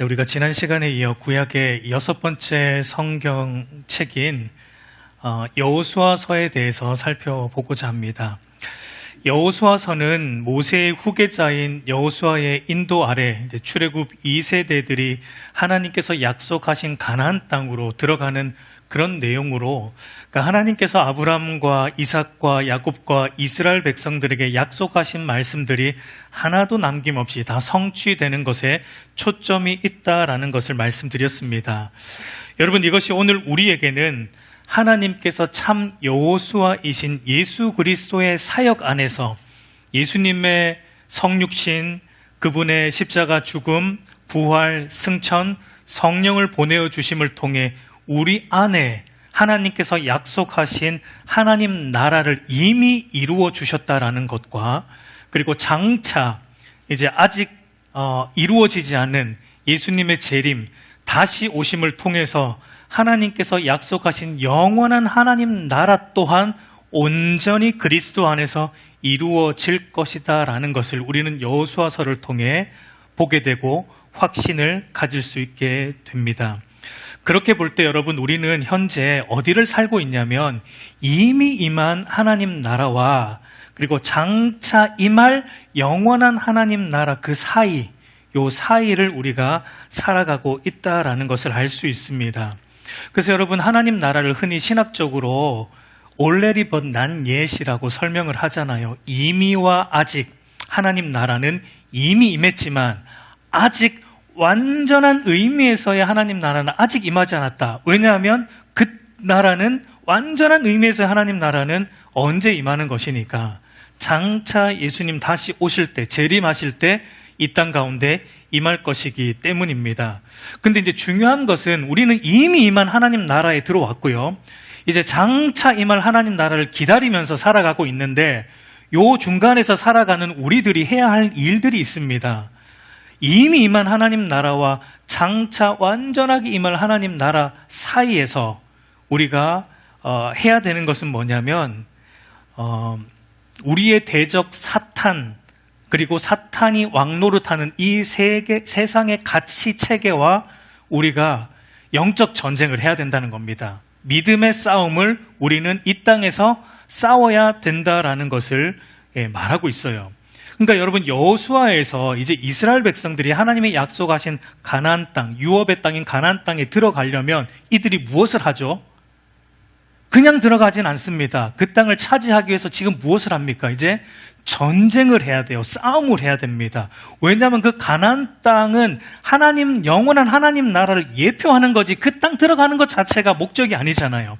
우리가 지난 시간에 이어 구약의 6번째 성경책인 여호수아서에 대해서 살펴보고자 합니다. 여호수아서는 모세의 후계자인 여호수아의 인도 아래 출애굽 2세대들이 하나님께서 약속하신 가나안 땅으로 들어가는 그런 내용으로, 그러니까 하나님께서 아브람과 이삭과 야곱과 이스라엘 백성들에게 약속하신 말씀들이 하나도 남김없이 다 성취되는 것에 초점이 있다라는 것을 말씀드렸습니다. 여러분, 이것이 오늘 우리에게는 하나님께서 참 여호수아이신 예수 그리스도의 사역 안에서 예수님의 성육신, 그분의 십자가 죽음, 부활, 승천, 성령을 보내어 주심을 통해 우리 안에 하나님께서 약속하신 하나님 나라를 이미 이루어 주셨다라는 것과, 그리고 장차 이제 아직 이루어지지 않은 예수님의 재림, 다시 오심을 통해서 하나님께서 약속하신 영원한 하나님 나라 또한 온전히 그리스도 안에서 이루어질 것이다라는 것을 우리는 여호수아서를 통해 보게 되고 확신을 가질 수 있게 됩니다. 그렇게 볼 때 여러분, 우리는 현재 어디를 살고 있냐면 이미 임한 하나님 나라와 그리고 장차 임할 영원한 하나님 나라 그 사이, 요 사이를 우리가 살아가고 있다라는 것을 알 수 있습니다. 그래서 여러분, 하나님 나라를 흔히 신학적으로 already but not yet이라고 설명을 하잖아요. 이미와 아직, 하나님 나라는 이미 임했지만 아직 완전한 의미에서의 하나님 나라는 아직 임하지 않았다. 왜냐하면 그 나라는, 완전한 의미에서의 하나님 나라는 언제 임하는 것이니까 장차 예수님 다시 오실 때, 재림하실 때 이 땅 가운데 임할 것이기 때문입니다. 근데 이제 중요한 것은 우리는 이미 임한 하나님 나라에 들어왔고요. 이제 장차 임할 하나님 나라를 기다리면서 살아가고 있는데 요 중간에서 살아가는 우리들이 해야 할 일들이 있습니다. 이미 임한 하나님 나라와 장차 완전하게 임할 하나님 나라 사이에서 우리가 해야 되는 것은 뭐냐면 우리의 대적 사탄, 그리고 사탄이 왕노릇하는 이 세상의 가치 체계와 우리가 영적 전쟁을 해야 된다는 겁니다. 믿음의 싸움을 우리는 이 땅에서 싸워야 된다라는 것을 말하고 있어요. 그러니까 여러분, 여호수아에서 이제 이스라엘 백성들이 하나님의 약속하신 가나안 땅, 유업의 땅인 가나안 땅에 들어가려면 이들이 무엇을 하죠? 그냥 들어가진 않습니다. 그 땅을 차지하기 위해서 지금 무엇을 합니까? 이제 전쟁을 해야 돼요. 싸움을 해야 됩니다. 왜냐하면 그 가나안 땅은 하나님, 영원한 하나님 나라를 예표하는 거지 그 땅 들어가는 것 자체가 목적이 아니잖아요.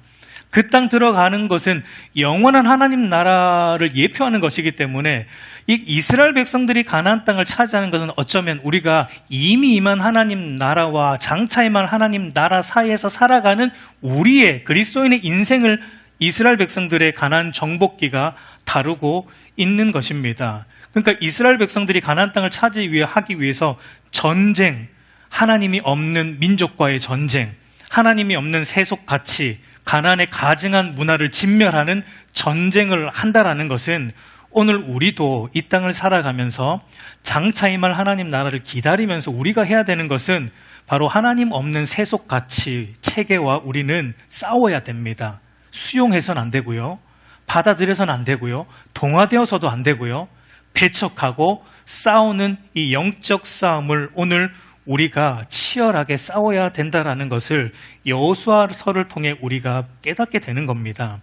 그 땅 들어가는 것은 영원한 하나님 나라를 예표하는 것이기 때문에 이 이스라엘 백성들이 가나안 땅을 차지하는 것은 어쩌면 우리가 이미 임한 하나님 나라와 장차 임할 하나님 나라 사이에서 살아가는 우리의 그리스도인의 인생을 이스라엘 백성들의 가나안 정복기가 다루고 있는 것입니다. 그러니까 이스라엘 백성들이 가나안 땅을 차지하기 위해서 전쟁, 하나님이 없는 민족과의 전쟁, 하나님이 없는 세속 가치, 가나안의 가증한 문화를 진멸하는 전쟁을 한다라는 것은 오늘 우리도 이 땅을 살아가면서 장차 임할 하나님 나라를 기다리면서 우리가 해야 되는 것은 바로 하나님 없는 세속 가치 체계와 우리는 싸워야 됩니다. 수용해서는 안 되고요, 받아들여서는 안 되고요, 동화되어서도 안 되고요, 배척하고 싸우는 이 영적 싸움을 오늘 우리가 치열하게 싸워야 된다라는 것을 여호수아서를 통해 우리가 깨닫게 되는 겁니다.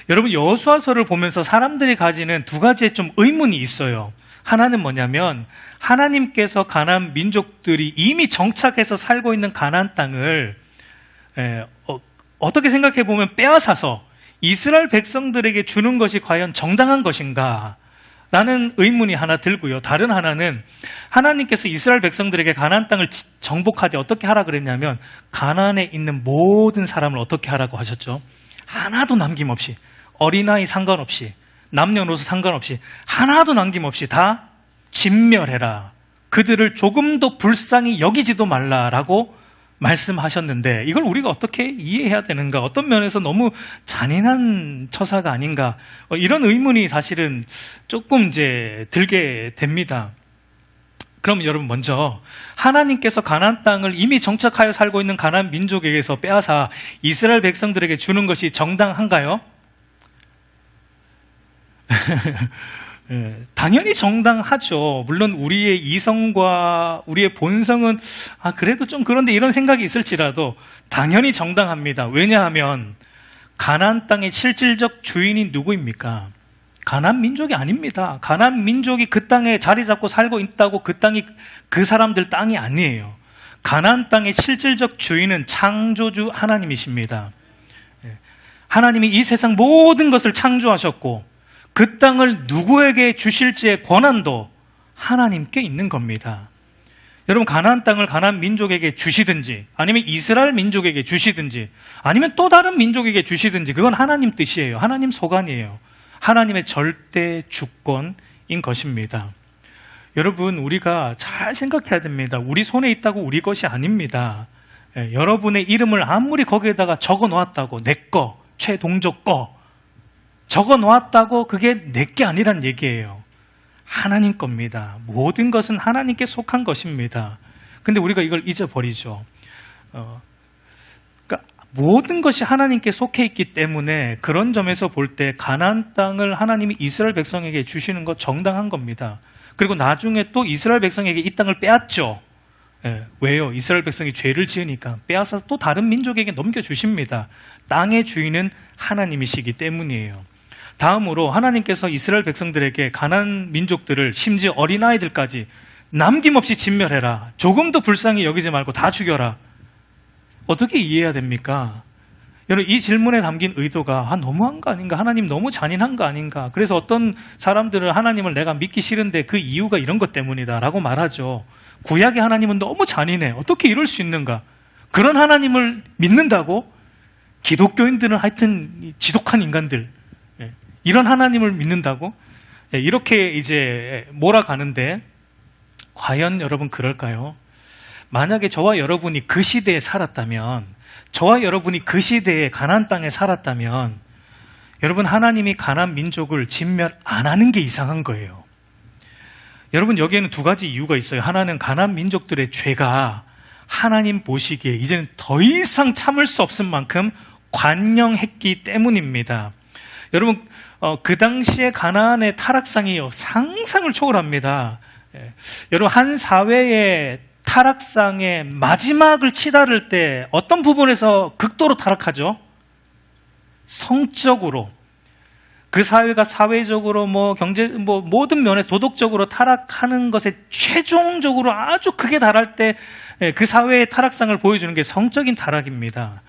여러분, 여호수아서를 보면서 사람들이 가지는 두 가지의 좀 의문이 있어요. 하나는 뭐냐면 하나님께서 가나안 민족들이 이미 정착해서 살고 있는 가나안 땅을 어떻게 생각해 보면 빼앗아서 이스라엘 백성들에게 주는 것이 과연 정당한 것인가? 라는 의문이 하나 들고요. 다른 하나는 하나님께서 이스라엘 백성들에게 가나안 땅을 정복하되 어떻게 하라 그랬냐면 가나안에 있는 모든 사람을 어떻게 하라고 하셨죠? 하나도 남김없이, 어린아이 상관없이, 남녀노소 상관없이 하나도 남김없이 다 진멸해라. 그들을 조금도 불쌍히 여기지도 말라라고 말씀하셨는데 이걸 우리가 어떻게 이해해야 되는가? 어떤 면에서 너무 잔인한 처사가 아닌가? 이런 의문이 사실은 조금 이제 들게 됩니다. 그럼 여러분 먼저 하나님께서 가나안 땅을 이미 정착하여 살고 있는 가나안 민족에게서 빼앗아 이스라엘 백성들에게 주는 것이 정당한가요? 당연히 정당하죠. 물론 우리의 이성과 우리의 본성은 그래도 좀 그런데 이런 생각이 있을지라도 당연히 정당합니다. 왜냐하면 가나안 땅의 실질적 주인이 누구입니까? 가나안 민족이 아닙니다. 가나안 민족이 그 땅에 자리 잡고 살고 있다고 그 땅이 그 사람들 땅이 아니에요. 가나안 땅의 실질적 주인은 창조주 하나님이십니다. 하나님이 이 세상 모든 것을 창조하셨고 그 땅을 누구에게 주실지의 권한도 하나님께 있는 겁니다. 여러분, 가나안 땅을 가나안 민족에게 주시든지 아니면 이스라엘 민족에게 주시든지 아니면 또 다른 민족에게 주시든지 그건 하나님 뜻이에요. 하나님 소관이에요. 하나님의 절대 주권인 것입니다. 여러분, 우리가 잘 생각해야 됩니다. 우리 손에 있다고 우리 것이 아닙니다. 여러분의 이름을 아무리 거기에다가 적어 놓았다고 내 거, 최동적 거 적어 놓았다고 그게 내게 아니란 얘기예요. 하나님 겁니다. 모든 것은 하나님께 속한 것입니다. 근데 우리가 이걸 잊어버리죠. 그러니까 모든 것이 하나님께 속해 있기 때문에 그런 점에서 볼 때 가나안 땅을 하나님이 이스라엘 백성에게 주시는 것 정당한 겁니다. 그리고 나중에 또 이스라엘 백성에게 이 땅을 빼앗죠. 왜요? 이스라엘 백성이 죄를 지으니까 빼앗아서 또 다른 민족에게 넘겨주십니다. 땅의 주인은 하나님이시기 때문이에요. 다음으로 하나님께서 이스라엘 백성들에게 가나안 민족들을 심지어 어린아이들까지 남김없이 진멸해라. 조금도 불쌍히 여기지 말고 다 죽여라. 어떻게 이해해야 됩니까? 여러분, 이 질문에 담긴 의도가 너무한 거 아닌가? 하나님 너무 잔인한 거 아닌가? 그래서 어떤 사람들은 하나님을 내가 믿기 싫은데 그 이유가 이런 것 때문이다 라고 말하죠. 구약의 하나님은 너무 잔인해. 어떻게 이럴 수 있는가? 그런 하나님을 믿는다고? 기독교인들은 하여튼 지독한 인간들, 이런 하나님을 믿는다고? 이렇게 이제 몰아가는데 과연 여러분 그럴까요? 만약에 저와 여러분이 그 시대에 살았다면, 저와 여러분이 그 시대에 가나안 땅에 살았다면 여러분, 하나님이 가나안 민족을 진멸 안 하는 게 이상한 거예요. 여러분, 여기에는 두 가지 이유가 있어요. 하나는 가나안 민족들의 죄가 하나님 보시기에 이제는 더 이상 참을 수 없을 만큼 관영했기 때문입니다. 여러분, 그 당시에 가나안의 타락상이 상상을 초월합니다. 여러분, 한 사회의 타락상의 마지막을 치달을 때 어떤 부분에서 극도로 타락하죠? 성적으로. 그 사회가 사회적으로 경제 모든 면에서 도덕적으로 타락하는 것에 최종적으로 아주 크게 달할 때 그 사회의 타락상을 보여주는 게 성적인 타락입니다.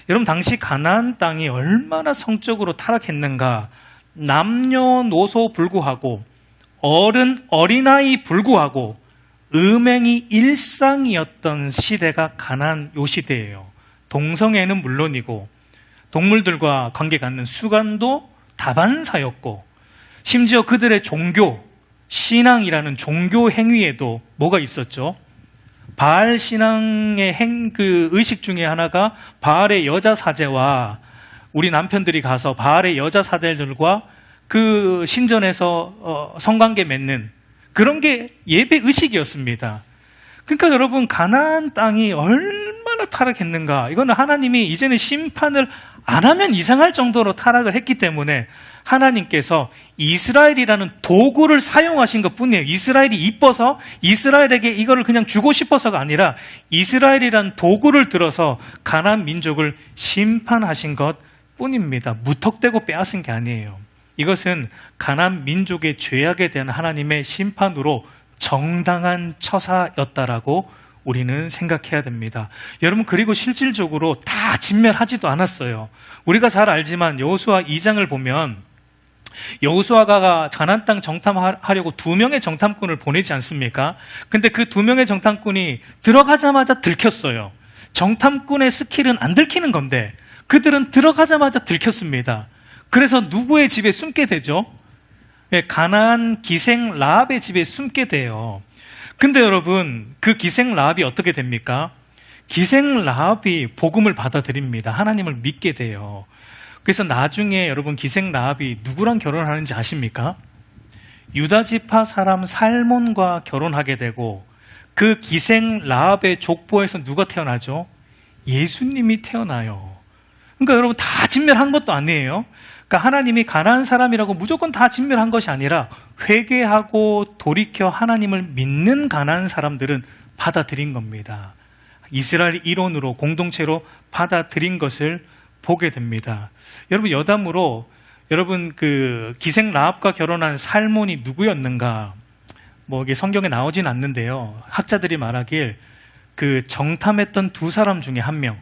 여러분, 당시 가나안 땅이 얼마나 성적으로 타락했는가? 남녀노소 불구하고 어린아이 불구하고 음행이 일상이었던 시대가 가나안 요 시대예요. 동성애는 물론이고 동물들과 관계 갖는 수간도 다반사였고 심지어 그들의 종교, 신앙이라는 종교 행위에도 뭐가 있었죠? 바알 신앙의 그 의식 중에 하나가 바알의 여자 사제와 우리 남편들이 가서 바알의 여자 사제들과 그 신전에서 성관계 맺는 그런 게 예배 의식이었습니다. 그러니까 여러분, 가나안 땅이 얼마나 타락했는가? 이거는 하나님이 이제는 심판을 안 하면 이상할 정도로 타락을 했기 때문에 하나님께서 이스라엘이라는 도구를 사용하신 것뿐이에요. 이스라엘이 이뻐서 이스라엘에게 이거를 그냥 주고 싶어서가 아니라 이스라엘이라는 도구를 들어서 가나안 민족을 심판하신 것뿐입니다. 무턱대고 빼앗은 게 아니에요. 이것은 가나안 민족의 죄악에 대한 하나님의 심판으로 정당한 처사였다라고 우리는 생각해야 됩니다. 여러분, 그리고 실질적으로 다 진멸하지도 않았어요. 우리가 잘 알지만 여호수아 2장을 보면 여호수아가 가나안 땅 정탐하려고 2명의 정탐꾼을 보내지 않습니까? 근데 그 2명의 정탐꾼이 들어가자마자 들켰어요. 정탐꾼의 스킬은 안 들키는 건데 그들은 들어가자마자 들켰습니다. 그래서 누구의 집에 숨게 되죠? 가나안 기생 라합의 집에 숨게 돼요. 근데 여러분, 그 기생 라합이 어떻게 됩니까? 기생 라합이 복음을 받아들입니다. 하나님을 믿게 돼요. 그래서 나중에 여러분, 기생 라합이 누구랑 결혼하는지 아십니까? 유다 지파 사람 살몬과 결혼하게 되고 그 기생 라합의 족보에서 누가 태어나죠? 예수님이 태어나요. 그러니까 여러분 다 진멸한 것도 아니에요. 그러니까 하나님이 가나안 사람이라고 무조건 다 진멸한 것이 아니라 회개하고 돌이켜 하나님을 믿는 가나안 사람들은 받아들인 겁니다. 이스라엘 일원으로 공동체로 받아들인 것을 보게 됩니다. 여러분 여담으로 여러분 그 기생 라합과 결혼한 살몬이 누구였는가? 뭐 이게 성경에 나오진 않는데요. 학자들이 말하길 그 정탐했던 두 사람 중에 한 명,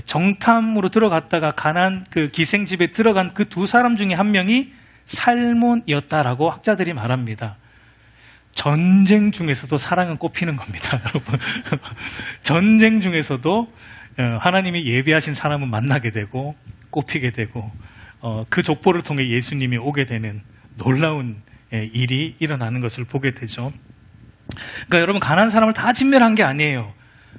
정탐으로 들어갔다가 가나안 그 기생집에 들어간 그 두 사람 중에 한 명이 살몬이었다라고 학자들이 말합니다. 전쟁 중에서도 사랑은 꼽히는 겁니다, 여러분. 전쟁 중에서도 하나님이 예비하신 사람은 만나게 되고 꼽히게 되고 그 족보를 통해 예수님이 오게 되는 놀라운 일이 일어나는 것을 보게 되죠. 그러니까 여러분 가나안 사람을 다 진멸한 게 아니에요.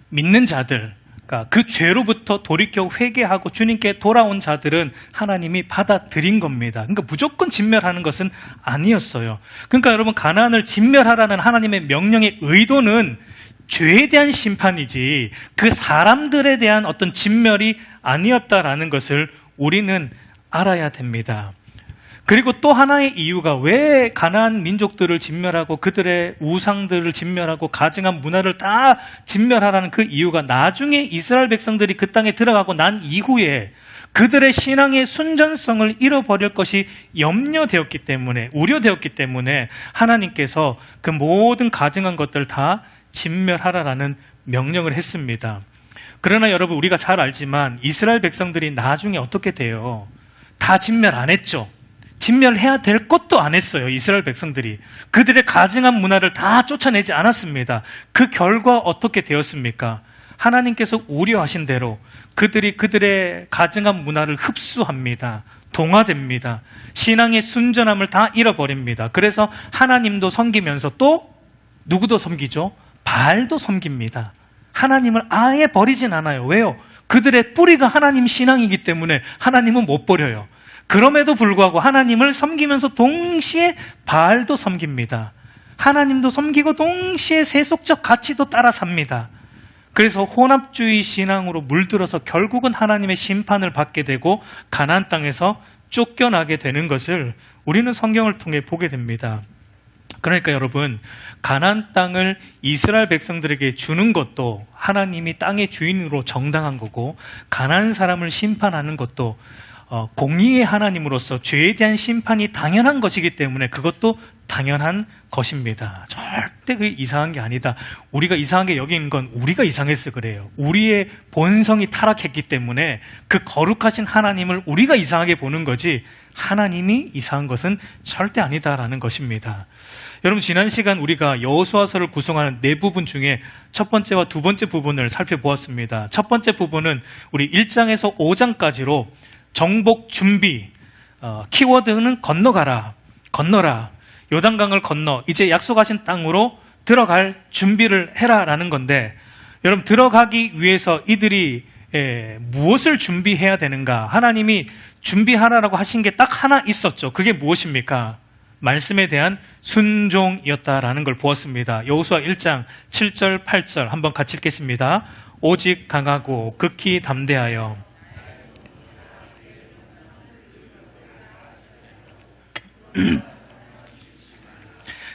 믿는 자들, 그러니까 그 죄로부터 돌이켜 회개하고 주님께 돌아온 자들은 하나님이 받아들인 겁니다. 그러니까 무조건 진멸하는 것은 아니었어요. 그러니까 여러분 가나안을 진멸하라는 하나님의 명령의 의도는 죄에 대한 심판이지 그 사람들에 대한 어떤 진멸이 아니었다라는 것을 우리는 알아야 됩니다. 그리고 또 하나의 이유가 왜 가나안 민족들을 진멸하고 그들의 우상들을 진멸하고 가증한 문화를 다 진멸하라는 그 이유가 나중에 이스라엘 백성들이 그 땅에 들어가고 난 이후에 그들의 신앙의 순전성을 잃어버릴 것이 염려되었기 때문에, 우려되었기 때문에 하나님께서 그 모든 가증한 것들 다 진멸하라라는 명령을 했습니다. 그러나 여러분 우리가 잘 알지만 이스라엘 백성들이 나중에 어떻게 돼요? 다 진멸 안 했죠. 진멸해야 될 것도 안 했어요. 이스라엘 백성들이 그들의 가증한 문화를 다 쫓아내지 않았습니다. 그 결과 어떻게 되었습니까? 하나님께서 우려하신 대로 그들이 그들의 가증한 문화를 흡수합니다. 동화됩니다. 신앙의 순전함을 다 잃어버립니다. 그래서 하나님도 섬기면서 또 누구도 섬기죠? 바알도 섬깁니다. 하나님을 아예 버리진 않아요. 왜요? 그들의 뿌리가 하나님 신앙이기 때문에 하나님은 못 버려요. 그럼에도 불구하고 하나님을 섬기면서 동시에 바알도 섬깁니다. 하나님도 섬기고 동시에 세속적 가치도 따라 삽니다. 그래서 혼합주의 신앙으로 물들어서 결국은 하나님의 심판을 받게 되고 가나안 땅에서 쫓겨나게 되는 것을 우리는 성경을 통해 보게 됩니다. 그러니까 여러분 가나안 땅을 이스라엘 백성들에게 주는 것도 하나님이 땅의 주인으로 정당한 거고 가나안 사람을 심판하는 것도 공의의 하나님으로서 죄에 대한 심판이 당연한 것이기 때문에 그것도 당연한 것입니다. 절대 그 이상한 게 아니다. 우리가 이상하게 여기는 건 우리가 이상해서 그래요. 우리의 본성이 타락했기 때문에 그 거룩하신 하나님을 우리가 이상하게 보는 거지 하나님이 이상한 것은 절대 아니다라는 것입니다. 여러분 지난 시간 우리가 여호수아서를 구성하는 네 부분 중에 첫 번째와 두 번째 부분을 살펴보았습니다. 첫 번째 부분은 우리 1장에서 5장까지로 정복 준비, 키워드는 건너가라, 건너라, 요단강을 건너 이제 약속하신 땅으로 들어갈 준비를 해라라는 건데 여러분 들어가기 위해서 이들이 무엇을 준비해야 되는가? 하나님이 준비하라라고 하신 게 딱 하나 있었죠. 그게 무엇입니까? 말씀에 대한 순종이었다라는 걸 보았습니다. 여호수아 1장 7절 8절 한번 같이 읽겠습니다. 오직 강하고 극히 담대하여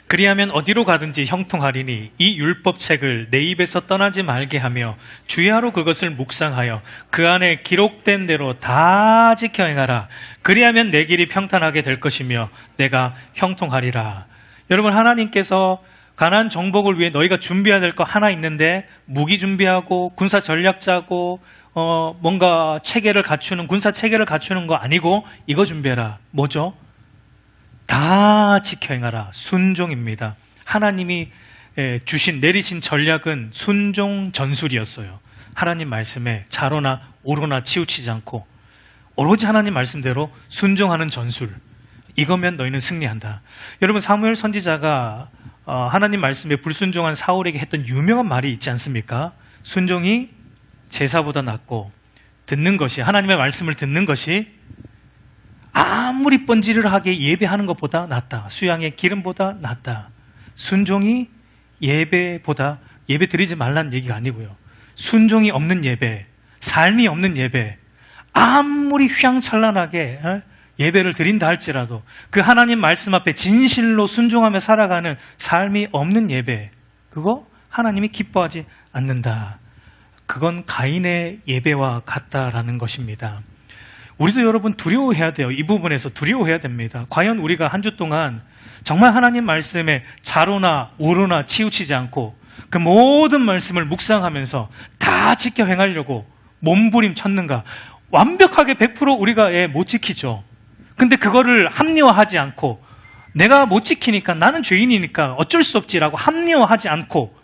그리하면 어디로 가든지 형통하리니 이 율법책을 내 입에서 떠나지 말게 하며 주야로 그것을 묵상하여 그 안에 기록된 대로 다 지켜 행하라. 그리하면 내 길이 평탄하게 될 것이며 내가 형통하리라. 여러분 하나님께서 가나안 정복을 위해 너희가 준비해야 될 거 하나 있는데 무기 준비하고 군사 전략 짜고 뭔가 체계를 갖추는 군사 체계를 갖추는 거 아니고 이거 준비해라. 뭐죠? 다 지켜 행하라. 순종입니다. 하나님이 내리신 전략은 순종 전술이었어요. 하나님 말씀에 좌로나 우로나 치우치지 않고 오로지 하나님 말씀대로 순종하는 전술. 이거면 너희는 승리한다. 여러분 사무엘 선지자가 하나님 말씀에 불순종한 사울에게 했던 유명한 말이 있지 않습니까? 순종이 제사보다 낫고 듣는 것이 하나님의 말씀을 듣는 것이 아무리 번지르르하게 예배하는 것보다 낫다. 수양의 기름보다 낫다. 순종이 예배보다, 예배 드리지 말라는 얘기가 아니고요. 순종이 없는 예배, 삶이 없는 예배, 아무리 휘황찬란하게 예배를 드린다 할지라도 그 하나님 말씀 앞에 진실로 순종하며 살아가는 삶이 없는 예배, 그거 하나님이 기뻐하지 않는다. 그건 가인의 예배와 같다라는 것입니다. 우리도 여러분 두려워해야 돼요. 이 부분에서 두려워해야 됩니다. 과연 우리가 한 주 동안 정말 하나님 말씀에 좌로나 우로나 치우치지 않고 그 모든 말씀을 묵상하면서 다 지켜 행하려고 몸부림쳤는가? 완벽하게 100% 우리가 못 지키죠. 근데 그거를 합리화하지 않고 내가 못 지키니까, 나는 죄인이니까 어쩔 수 없지라고 합리화하지 않고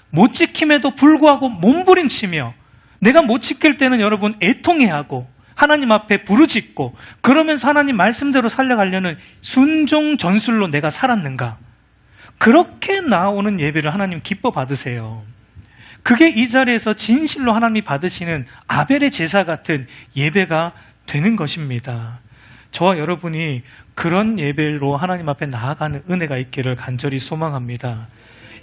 못 지킴에도 불구하고 몸부림치며, 내가 못 지킬 때는 여러분 애통해하고 하나님 앞에 부르짖고 그러면서 하나님 말씀대로 살려가려는 순종 전술로 내가 살았는가? 그렇게 나오는 예배를 하나님 기뻐 받으세요. 그게 이 자리에서 진실로 하나님이 받으시는 아벨의 제사 같은 예배가 되는 것입니다. 저와 여러분이 그런 예배로 하나님 앞에 나아가는 은혜가 있기를 간절히 소망합니다.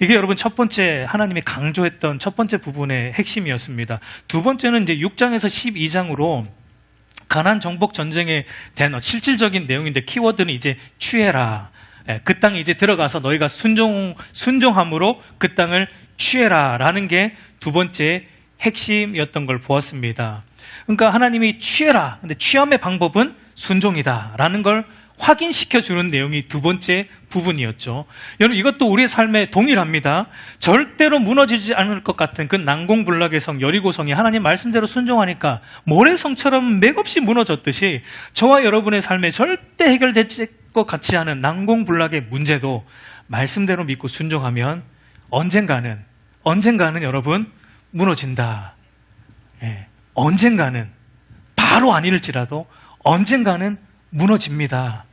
이게 여러분 첫 번째 하나님이 강조했던 첫 번째 부분의 핵심이었습니다. 두 번째는 이제 6장에서 12장으로 가나안 정복 전쟁에 대한 실질적인 내용인데, 키워드는 이제 취해라. 그 땅에 이제 들어가서 너희가 순종함으로 그 땅을 취해라라는 게 두 번째 핵심이었던 걸 보았습니다. 그러니까 하나님이 취해라. 근데 취함의 방법은 순종이다라는 걸 확인시켜 주는 내용이 두 번째 부분이었죠. 여러분, 이것도 우리의 삶에 동일합니다. 절대로 무너지지 않을 것 같은 그 난공불락의 성 여리고성이 하나님 말씀대로 순종하니까 모래성처럼 맥없이 무너졌듯이 저와 여러분의 삶에 절대 해결될 것 같지 않은 난공불락의 문제도 말씀대로 믿고 순종하면 언젠가는 여러분 무너진다. 언젠가는, 바로 아닐지라도 언젠가는 무너집니다.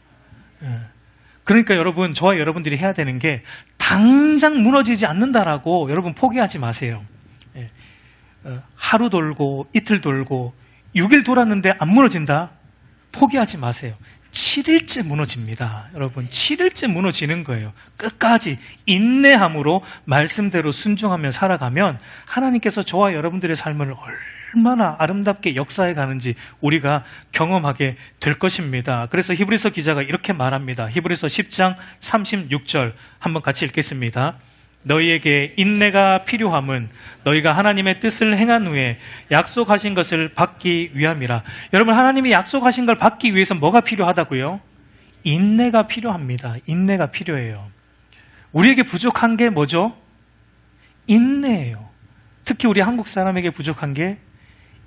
그러니까 여러분, 저와 여러분들이 해야 되는 게 당장 무너지지 않는다라고 여러분 포기하지 마세요. 하루 돌고 이틀 돌고 6일 돌았는데 안 무너진다? 포기하지 마세요. 7일째 무너집니다. 여러분, 7일째 무너지는 거예요. 끝까지 인내함으로 말씀대로 순종하며 살아가면 하나님께서 저와 여러분들의 삶을 얼마나 아름답게 역사해 가는지 우리가 경험하게 될 것입니다. 그래서 히브리서 기자가 이렇게 말합니다. 히브리서 10장 36절 한번 같이 읽겠습니다. 너희에게 인내가 필요함은 너희가 하나님의 뜻을 행한 후에 약속하신 것을 받기 위함이라. 여러분, 하나님이 약속하신 걸 받기 위해서 뭐가 필요하다고요? 인내가 필요합니다. 인내가 필요해요. 우리에게 부족한 게 뭐죠? 인내예요. 특히 우리 한국 사람에게 부족한 게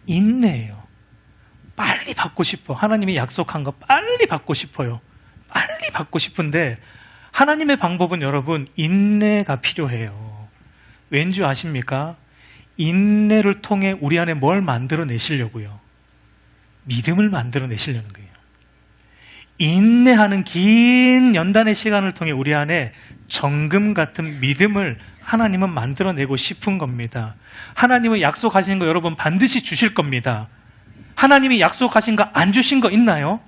인내예요. 빨리 받고 싶어. 하나님이 약속한 거 빨리 받고 싶어요. 빨리 받고 싶은데 하나님의 방법은 여러분 인내가 필요해요. 왠지 아십니까? 인내를 통해 우리 안에 뭘 만들어내시려고요? 믿음을 만들어내시려는 거예요. 인내하는 긴 연단의 시간을 통해 우리 안에 정금 같은 믿음을 하나님은 만들어내고 싶은 겁니다. 하나님은 약속하신 거 여러분 반드시 주실 겁니다. 하나님이 약속하신 거 안 주신 거 있나요?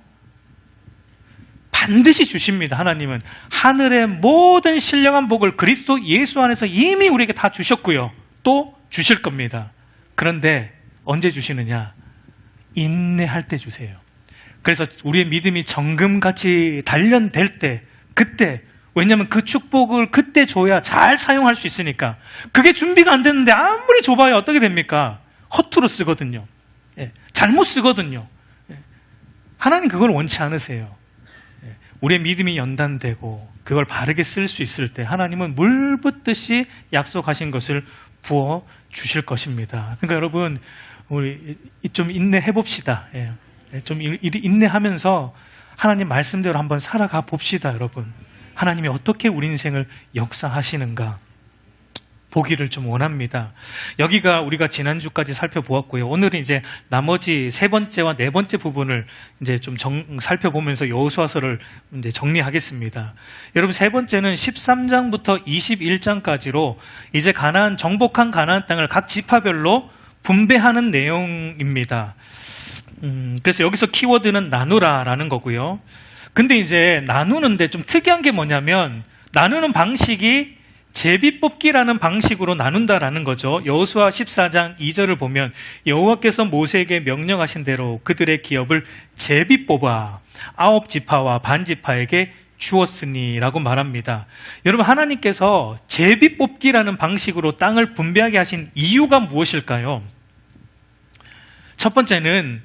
반드시 주십니다. 하나님은 하늘의 모든 신령한 복을 그리스도 예수 안에서 이미 우리에게 다 주셨고요. 또 주실 겁니다. 그런데 언제 주시느냐? 인내할 때 주세요. 그래서 우리의 믿음이 정금같이 단련될 때, 그때, 왜냐하면 그 축복을 그때 줘야 잘 사용할 수 있으니까. 그게 준비가 안 됐는데 아무리 줘봐야 어떻게 됩니까? 허투루 쓰거든요. 잘못 쓰거든요. 하나님 그걸 원치 않으세요. 우리의 믿음이 연단되고 그걸 바르게 쓸 수 있을 때 하나님은 물 붓듯이 약속하신 것을 부어 주실 것입니다. 그러니까 여러분, 우리 좀 인내해 봅시다. 좀 인내하면서 하나님 말씀대로 한번 살아가 봅시다. 여러분, 하나님이 어떻게 우리 인생을 역사하시는가 보기를 좀 원합니다. 여기가 우리가 지난주까지 살펴보았고요. 오늘은 이제 나머지 세 번째와 네 번째 부분을 이제 좀 살펴보면서 여호수아서를 이제 정리하겠습니다. 여러분, 세 번째는 13장부터 21장까지로 이제 정복한 가나안 땅을 각 지파별로 분배하는 내용입니다. 그래서 여기서 키워드는 나누라라는 거고요. 근데 이제 나누는데 좀 특이한 게 뭐냐면 나누는 방식이 제비뽑기라는 방식으로 나눈다라는 거죠. 여호수아 14장 2절을 보면 여호와께서 모세에게 명령하신 대로 그들의 기업을 제비 뽑아 9지파와 반지파에게 주었으니라고 말합니다. 여러분, 하나님께서 제비 뽑기라는 방식으로 땅을 분배하게 하신 이유가 무엇일까요? 첫 번째는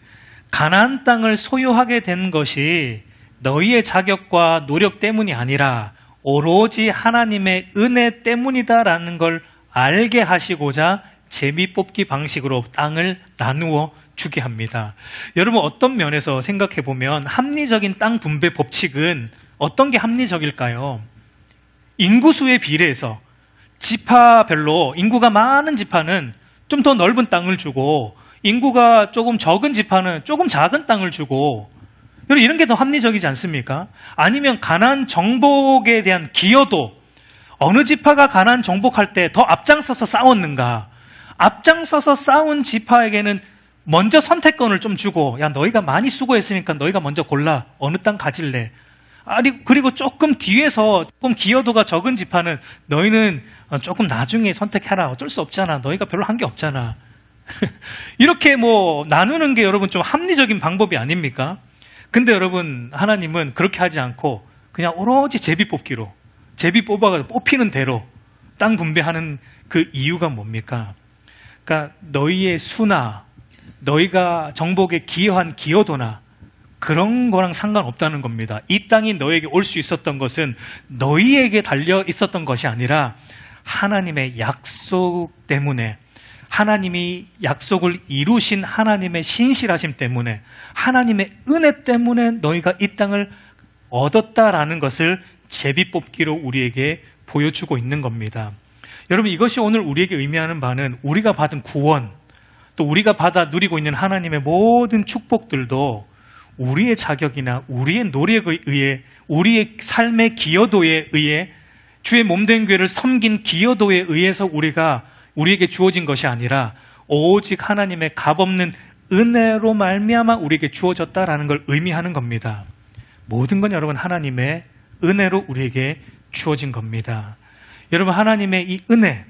가나안 땅을 소유하게 된 것이 너희의 자격과 노력 때문이 아니라 오로지 하나님의 은혜 때문이다라는 걸 알게 하시고자 제비 뽑기 방식으로 땅을 나누어 주게 합니다. 여러분, 어떤 면에서 생각해 보면 합리적인 땅 분배 법칙은 어떤 게 합리적일까요? 인구수에 비례해서 지파별로 인구가 많은 지파는 좀 더 넓은 땅을 주고 인구가 조금 적은 지파는 조금 작은 땅을 주고, 여러분, 이런 게 더 합리적이지 않습니까? 아니면 가나안 정복에 대한 기여도, 어느 지파가 가나안 정복할 때 더 앞장서서 싸웠는가? 앞장서서 싸운 지파에게는 먼저 선택권을 좀 주고, 야, 너희가 많이 수고했으니까 너희가 먼저 골라. 어느 땅 가질래? 아니, 그리고 조금 뒤에서 조금 기여도가 적은 지파는 너희는 조금 나중에 선택해라. 어쩔 수 없잖아. 너희가 별로 한 게 없잖아. 이렇게 나누는 게 여러분 좀 합리적인 방법이 아닙니까? 근데 여러분, 하나님은 그렇게 하지 않고 그냥 오로지 제비 뽑기로, 제비 뽑아가지고 뽑히는 대로 땅 분배하는 그 이유가 뭡니까? 그러니까 너희의 수나 너희가 정복에 기여한 기여도나 그런 거랑 상관없다는 겁니다. 이 땅이 너에게 올 수 있었던 것은 너희에게 달려 있었던 것이 아니라 하나님의 약속 때문에, 하나님이 약속을 이루신 하나님의 신실하심 때문에, 하나님의 은혜 때문에 너희가 이 땅을 얻었다라는 것을 제비뽑기로 우리에게 보여주고 있는 겁니다. 여러분, 이것이 오늘 우리에게 의미하는 바는 우리가 받은 구원, 또 우리가 받아 누리고 있는 하나님의 모든 축복들도 우리의 자격이나 우리의 노력에 의해, 우리의 삶의 기여도에 의해, 주의 몸된 교회를 섬긴 기여도에 의해서 우리에게 주어진 것이 아니라 오직 하나님의 값없는 은혜로 말미암아 우리에게 주어졌다라는 걸 의미하는 겁니다. 모든 건 여러분 하나님의 은혜로 우리에게 주어진 겁니다. 여러분, 하나님의 이 은혜,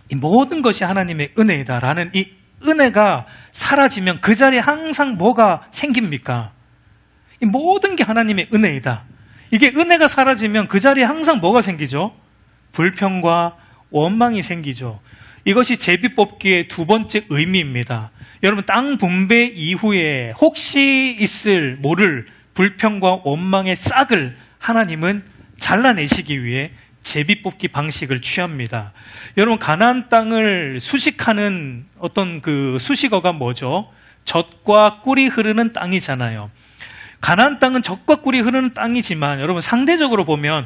이 모든 것이 하나님의 은혜이다라는 이 은혜가 사라지면 그 자리에 항상 뭐가 생깁니까? 이 모든 게 하나님의 은혜이다. 이게 은혜가 사라지면 그 자리에 항상 뭐가 생기죠? 불평과 원망이 생기죠. 이것이 제비뽑기의 두 번째 의미입니다. 여러분, 땅 분배 이후에 혹시 있을 모를 불평과 원망의 싹을 하나님은 잘라내시기 위해 제비뽑기 방식을 취합니다. 여러분, 가나안 땅을 수식하는 어떤 그 수식어가 뭐죠? 젖과 꿀이 흐르는 땅이잖아요. 가나안 땅은 젖과 꿀이 흐르는 땅이지만 여러분, 상대적으로 보면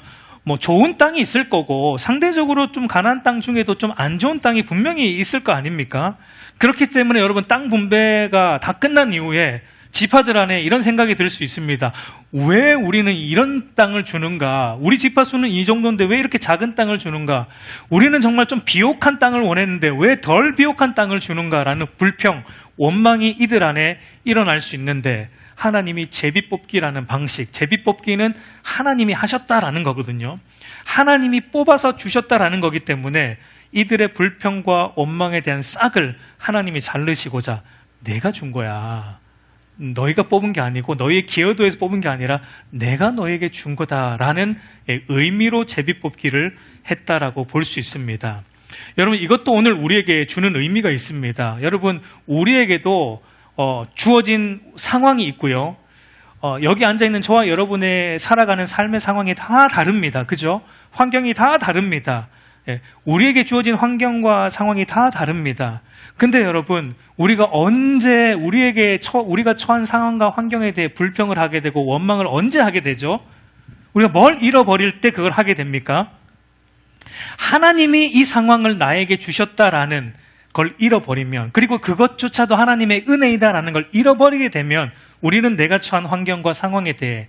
좋은 땅이 있을 거고 상대적으로 좀 가나안 땅 중에도 좀 안 좋은 땅이 분명히 있을 거 아닙니까? 그렇기 때문에 여러분, 땅 분배가 다 끝난 이후에 지파들 안에 이런 생각이 들 수 있습니다. 왜 우리는 이런 땅을 주는가? 우리 지파 수는 이 정도인데 왜 이렇게 작은 땅을 주는가? 우리는 정말 좀 비옥한 땅을 원했는데 왜 덜 비옥한 땅을 주는가라는 불평, 원망이 이들 안에 일어날 수 있는데, 하나님이 제비뽑기라는 방식, 제비뽑기는 하나님이 하셨다라는 거거든요. 하나님이 뽑아서 주셨다라는 거기 때문에 이들의 불평과 원망에 대한 싹을 하나님이 자르시고자 내가 준 거야. 너희가 뽑은 게 아니고 너희의 기여도에서 뽑은 게 아니라 내가 너에게 준 거다라는 의미로 제비뽑기를 했다라고 볼 수 있습니다. 여러분, 이것도 오늘 우리에게 주는 의미가 있습니다. 여러분, 우리에게도 주어진 상황이 있고요. 여기 앉아있는 저와 여러분의 살아가는 삶의 상황이 다 다릅니다. 그죠? 환경이 다 다릅니다. 우리에게 주어진 환경과 상황이 다 다릅니다. 근데 여러분, 우리가 언제 우리가 처한 상황과 환경에 대해 불평을 하게 되고 원망을 언제 하게 되죠? 우리가 뭘 잃어버릴 때 그걸 하게 됩니까? 하나님이 이 상황을 나에게 주셨다라는 걸 잃어버리면, 그리고 그것조차도 하나님의 은혜이다라는 걸 잃어버리게 되면 우리는 내가 처한 환경과 상황에 대해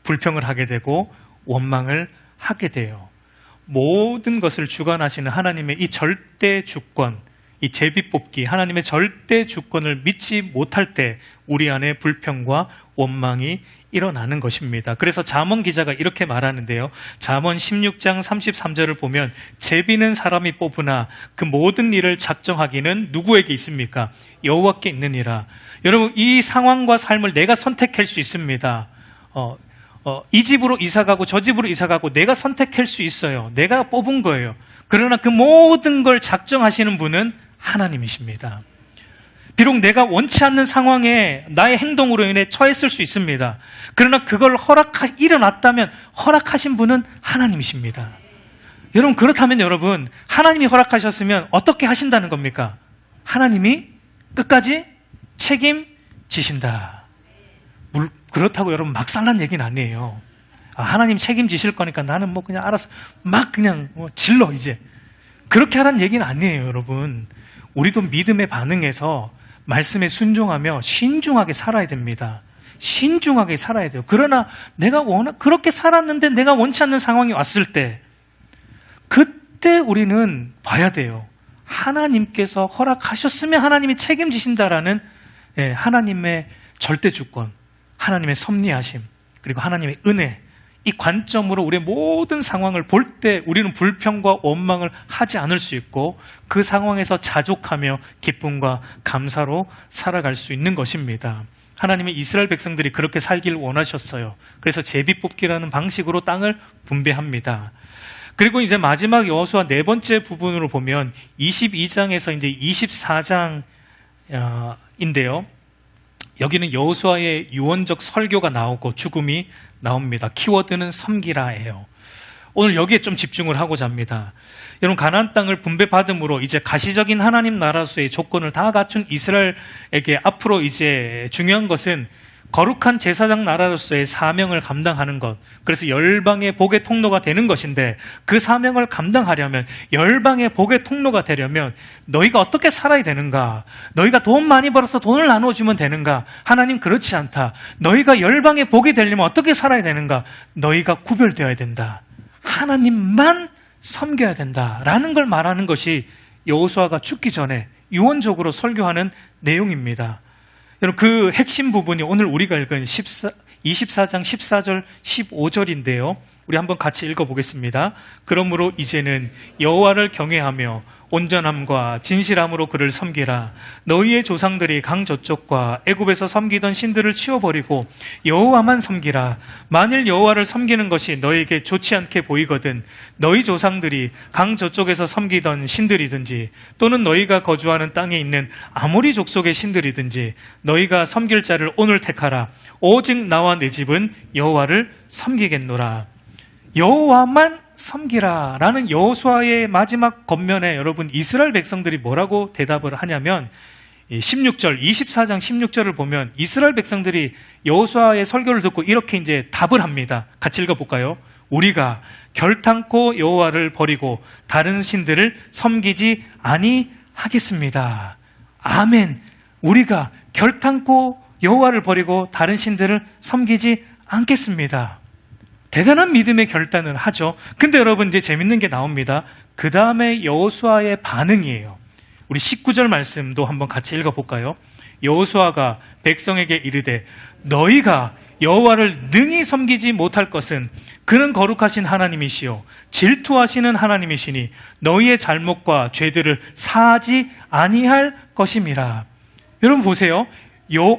불평을 하게 되고 원망을 하게 돼요. 모든 것을 주관하시는 하나님의 이 절대 주권, 이 제비 뽑기, 하나님의 절대 주권을 믿지 못할 때 우리 안에 불평과 원망이 일어나는 것입니다. 그래서 잠언 기자가 이렇게 말하는데요. 잠언 16장 33절을 보면 제비는 사람이 뽑으나 그 모든 일을 작정하기는 누구에게 있습니까? 여호와께 있느니라. 여러분, 이 상황과 삶을 내가 선택할 수 있습니다. 이 집으로 이사가고 저 집으로 이사가고 내가 선택할 수 있어요. 내가 뽑은 거예요. 그러나 그 모든 걸 작정하시는 분은 하나님이십니다. 비록 내가 원치 않는 상황에 나의 행동으로 인해 처했을 수 있습니다. 그러나 그걸 일어났다면 허락하신 분은 하나님이십니다. 여러분, 그렇다면 여러분, 하나님이 허락하셨으면 어떻게 하신다는 겁니까? 하나님이 끝까지 책임지신다. 그렇다고 여러분 막살난 얘기는 아니에요. 하나님 책임지실 거니까 나는 그냥 알아서 막 그냥 질러 이제. 그렇게 하라는 얘기는 아니에요, 여러분. 우리도 믿음에 반응해서 말씀에 순종하며 신중하게 살아야 됩니다. 신중하게 살아야 돼요. 그러나 내가 그렇게 살았는데 내가 원치 않는 상황이 왔을 때 그때 우리는 봐야 돼요. 하나님께서 허락하셨으면 하나님이 책임지신다라는 하나님의 절대 주권, 하나님의 섭리하심, 그리고 하나님의 은혜, 이 관점으로 우리의 모든 상황을 볼 때 우리는 불평과 원망을 하지 않을 수 있고 그 상황에서 자족하며 기쁨과 감사로 살아갈 수 있는 것입니다. 하나님은 이스라엘 백성들이 그렇게 살길 원하셨어요. 그래서 제비뽑기라는 방식으로 땅을 분배합니다. 그리고 이제 마지막 여호수아 네 번째 부분으로 보면 22장에서 이제 24장인데요. 여기는 여호수아의 유언적 설교가 나오고 죽음이 나옵니다. 키워드는 섬기라예요. 오늘 여기에 좀 집중을 하고자 합니다. 여러분, 가나안 땅을 분배받음으로 이제 가시적인 하나님 나라로서의 조건을 다 갖춘 이스라엘에게 앞으로 이제 중요한 것은 거룩한 제사장 나라로서의 사명을 감당하는 것, 그래서 열방의 복의 통로가 되는 것인데 그 사명을 감당하려면, 열방의 복의 통로가 되려면 너희가 어떻게 살아야 되는가? 너희가 돈 많이 벌어서 돈을 나눠주면 되는가? 하나님, 그렇지 않다. 너희가 열방의 복이 되려면 어떻게 살아야 되는가? 너희가 구별되어야 된다. 하나님만 섬겨야 된다라는 걸 말하는 것이 여호수아가 죽기 전에 유언적으로 설교하는 내용입니다. 여러분, 그 핵심 부분이 오늘 우리가 읽은 24장 14절 15절인데요. 우리 한번 같이 읽어보겠습니다. 그러므로 이제는 여호와를 경외하며 온전함과 진실함으로 그를 섬기라. 너희의 조상들이 강 저쪽과 애굽에서 섬기던 신들을 치워버리고 여호와만 섬기라. 만일 여호와를 섬기는 것이 너희에게 좋지 않게 보이거든 너희 조상들이 강 저쪽에서 섬기던 신들이든지 또는 너희가 거주하는 땅에 있는 아모리 족속의 신들이든지 너희가 섬길 자를 오늘 택하라. 오직 나와 내 집은 여호와를 섬기겠노라. 여호와만 섬기라 라는 여호수아의 마지막 권면에 여러분, 이스라엘 백성들이 뭐라고 대답을 하냐면 16절, 24장 16절을 보면 이스라엘 백성들이 여호수아의 설교를 듣고 이렇게 이제 답을 합니다. 같이 읽어볼까요? 우리가 결탄코 여호와를 버리고 다른 신들을 섬기지 아니하겠습니다. 아멘. 우리가 결탄코 여호와를 버리고 다른 신들을 섬기지 않겠습니다. 대단한 믿음의 결단을 하죠. 근데 여러분, 이제 재밌는 게 나옵니다. 그 다음에 여호수아의 반응이에요. 우리 19절 말씀도 한번 같이 읽어볼까요? 여호수아가 백성에게 이르되 너희가 여호와를 능히 섬기지 못할 것은 그는 거룩하신 하나님이시요 질투하시는 하나님이시니 너희의 잘못과 죄들을 사하지 아니할 것임이라. 여러분 보세요.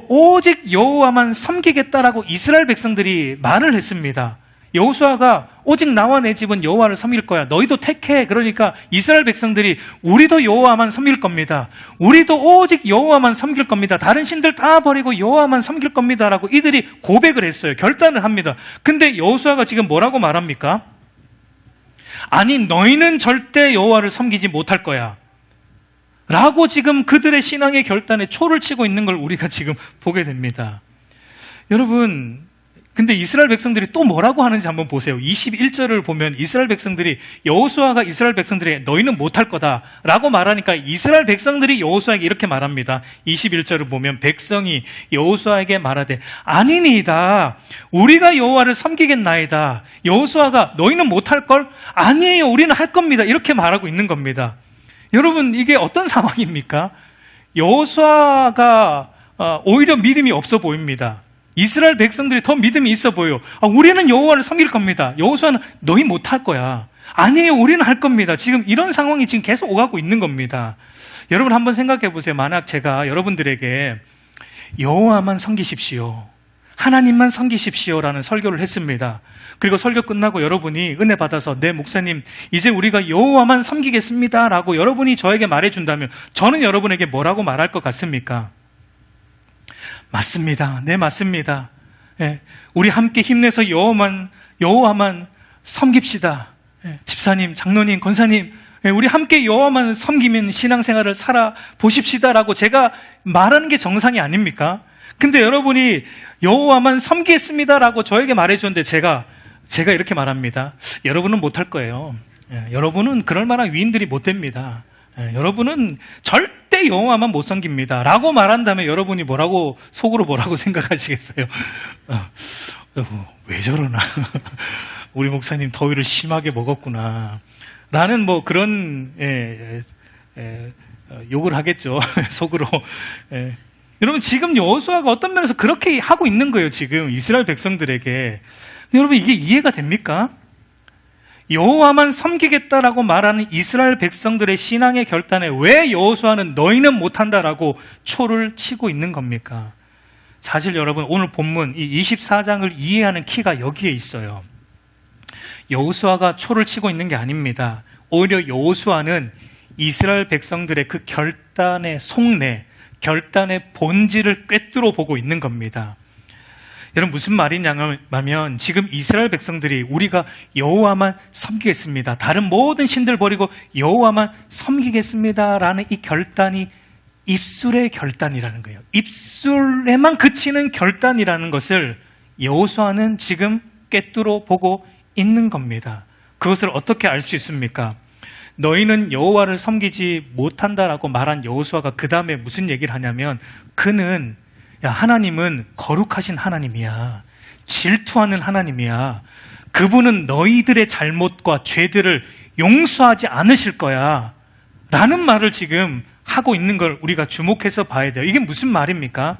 오직 여호와만 섬기겠다라고 이스라엘 백성들이 말을 했습니다. 여호수아가 오직 나와 내 집은 여호와를 섬길 거야. 너희도 택해. 그러니까 이스라엘 백성들이 우리도 여호와만 섬길 겁니다. 우리도 오직 여호와만 섬길 겁니다. 다른 신들 다 버리고 여호와만 섬길 겁니다라고 이들이 고백을 했어요. 결단을 합니다. 근데 여호수아가 지금 뭐라고 말합니까? 아니, 너희는 절대 여호와를 섬기지 못할 거야 라고 지금 그들의 신앙의 결단에 초를 치고 있는 걸 우리가 지금 보게 됩니다. 여러분, 근데 이스라엘 백성들이 또 뭐라고 하는지 한번 보세요. 21절을 보면 이스라엘 백성들이, 여호수아가 이스라엘 백성들에게 너희는 못할 거다 라고 말하니까 이스라엘 백성들이 여호수아에게 이렇게 말합니다. 21절을 보면 백성이 여호수아에게 말하되 아니니이다. 우리가 여호와를 섬기겠나이다. 여호수아가 너희는 못할 걸? 아니에요. 우리는 할 겁니다. 이렇게 말하고 있는 겁니다. 여러분, 이게 어떤 상황입니까? 여호수아가 오히려 믿음이 없어 보입니다. 이스라엘 백성들이 더 믿음이 있어 보여요. 우리는 여호와를 섬길 겁니다. 여호수아는 너희 못할 거야. 아니에요, 우리는 할 겁니다. 지금 이런 상황이 지금 계속 오가고 있는 겁니다. 여러분 한번 생각해 보세요. 만약 제가 여러분들에게 여호와만 섬기십시오, 하나님만 섬기십시오라는 설교를 했습니다. 그리고 설교 끝나고 여러분이 은혜 받아서 네 목사님 이제 우리가 여호와만 섬기겠습니다 라고 여러분이 저에게 말해준다면 저는 여러분에게 뭐라고 말할 것 같습니까? 맞습니다. 네, 맞습니다. 예, 우리 함께 힘내서 여호와만 섬깁시다. 예, 집사님, 장로님, 권사님, 예, 우리 함께 여호와만 섬기면 신앙생활을 살아보십시다라고 제가 말하는 게 정상이 아닙니까? 근데 여러분이 여호와만 섬기겠습니다라고 저에게 말해줬는데 제가 이렇게 말합니다. 여러분은 못할 거예요. 예, 여러분은 그럴 만한 위인들이 못 됩니다. 예, 여러분은 절대 여호와만 못 섬깁니다 라고 말한다면 여러분이 속으로 뭐라고 생각하시겠어요? 왜 저러나? 우리 목사님 더위를 심하게 먹었구나 라는 그런 욕을 하겠죠. 속으로. 여러분, 지금 여호수아가 어떤 면에서 그렇게 하고 있는 거예요. 지금 이스라엘 백성들에게. 근데 여러분, 이게 이해가 됩니까? 여호와만 섬기겠다라고 말하는 이스라엘 백성들의 신앙의 결단에 왜 여호수아는 너희는 못한다라고 초를 치고 있는 겁니까? 사실 여러분, 오늘 본문 이 24장을 이해하는 키가 여기에 있어요. 여호수아가 초를 치고 있는 게 아닙니다. 오히려 여호수아는 이스라엘 백성들의 그 결단의 속내, 결단의 본질을 꿰뚫어 보고 있는 겁니다. 여러분, 무슨 말이냐면 지금 이스라엘 백성들이 우리가 여호와만 섬기겠습니다, 다른 모든 신들 버리고 여호와만 섬기겠습니다라는 이 결단이 입술의 결단이라는 거예요. 입술에만 그치는 결단이라는 것을 여호수아는 지금 꿰뚫어 보고 있는 겁니다. 그것을 어떻게 알 수 있습니까? 너희는 여호와를 섬기지 못한다라고 말한 여호수아가 그 다음에 무슨 얘기를 하냐면 그는 하나님은 거룩하신 하나님이야. 질투하는 하나님이야. 그분은 너희들의 잘못과 죄들을 용서하지 않으실 거야 라는 말을 지금 하고 있는 걸 우리가 주목해서 봐야 돼요. 이게 무슨 말입니까?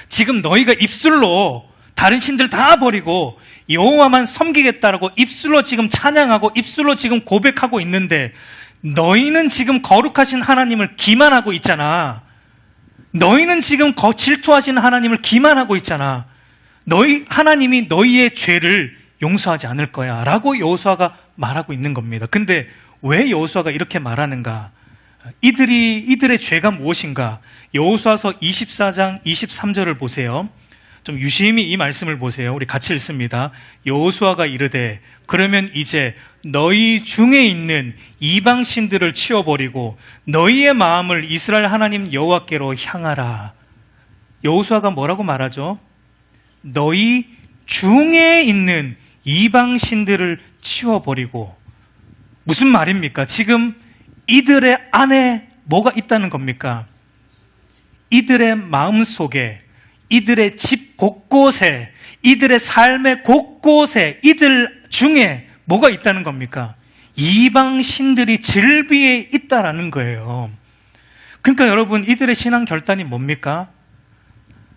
지금 너희가 입술로 다른 신들 다 버리고 여호와만 섬기겠다라고 입술로 지금 찬양하고 입술로 지금 고백하고 있는데 너희는 지금 거룩하신 하나님을 기만하고 있잖아. 너희는 지금 질투하시는 하나님을 기만하고 있잖아. 하나님이 너희의 죄를 용서하지 않을 거야 라고 여호수아가 말하고 있는 겁니다. 근데 왜 여호수아가 이렇게 말하는가? 이들의 죄가 무엇인가? 여호수아서 24장 23절을 보세요. 좀 유심히 이 말씀을 보세요. 우리 같이 읽습니다. 여호수아가 이르되 그러면 이제 너희 중에 있는 이방 신들을 치워버리고 너희의 마음을 이스라엘 하나님 여호와께로 향하라. 여호수아가 뭐라고 말하죠? 너희 중에 있는 이방 신들을 치워버리고. 무슨 말입니까? 지금 이들의 안에 뭐가 있다는 겁니까? 이들의 마음속에, 이들의 집 곳곳에, 이들의 삶의 곳곳에, 이들 중에 뭐가 있다는 겁니까? 이방 신들이 즐비에 있다라는 거예요. 그러니까 여러분, 이들의 신앙 결단이 뭡니까?